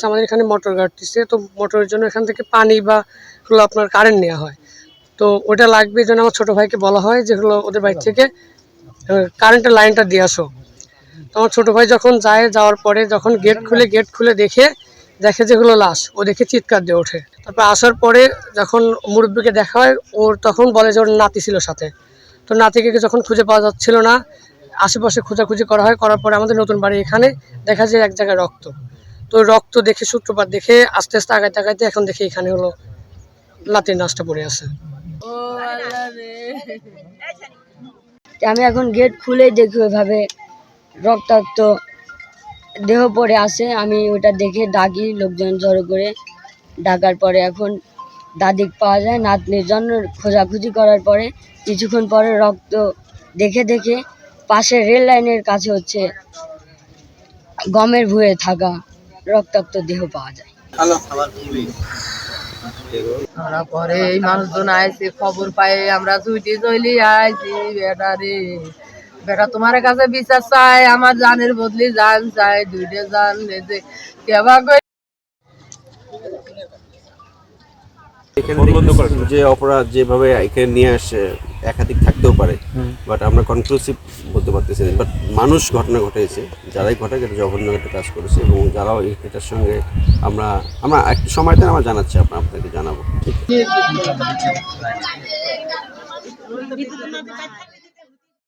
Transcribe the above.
আমাদের এখানে মোটর গাড়তেছে, তো মোটরের জন্য এখান থেকে পানি বা হলো আপনার কারেন্ট নেওয়া হয়। তো ওটা লাগবে, এই জন্য আমার ছোটো ভাইকে বলা হয় যে হলো ওদের বাড়ি থেকে কারেন্টের লাইনটা দিয়ে আসো। তো আমার ছোটো ভাই যখন যাওয়ার পরে যখন গেট খুলে দেখে যে হলো লাশ, ও দেখে চিৎকার দিয়ে ওঠে। তারপর আসার পরে যখন মুরব্বীকে দেখা হয়, ওর তখন বলে যে ওর নাতি ছিল সাথে। তো নাতিকে যখন খুঁজে পাওয়া যাচ্ছিল না, আশেপাশে খোঁজাখুঁজি করা হয়, করার পরে আমাদের নতুন বাড়ি এখানে দেখা যায় এক জায়গায় রক্ত। তো রক্ত দেখে সূত্রপাত দেখে আস্তে আস্তে আগাইতে এখন দেখি এখানে হলো নাতির লাশটা পড়ে আছে। আমি এখন গেট খুলে দেখি ওইভাবে রক্তাক্ত দেহ পড়ে আছে। আমি ওটা দেখে ডাকি, লোকজন জড়ো করে ডাকার পরে এখন দাদিক পাওয়া যায়। নাতনির জন্য খোঁজাখুঁজি করার পরে কিছুক্ষণ পরে রক্ত দেখে পাশে রেল লাইনের কাছে হচ্ছে গমের ভুঁয়ে থাকা রক্তাক্ত দেহ পাওয়া যায়। আমরা পরে এই মানুষজন আইছে, খবর পাই আমরা ছুটি চলি আইছি। বেটা তোমার কাছে বিচার চাই, আমার জানের বদলি জান চাই, দুইটা জান কেবা যে অপরাধ যেভাবে এখানে নিয়ে আসে একাধিক থাকতেও পারে, বাট আমরা কনক্লুসিভ বলতে পারতেছি না। বাট মানুষ ঘটনা ঘটেছে, যারাই ঘটায় এটা জঘন্য একটা কাজ করেছে, এবং যারাও এটার সঙ্গে আমরা একটু সময়তে আমরা জানাচ্ছি, আপনাকে জানাবো।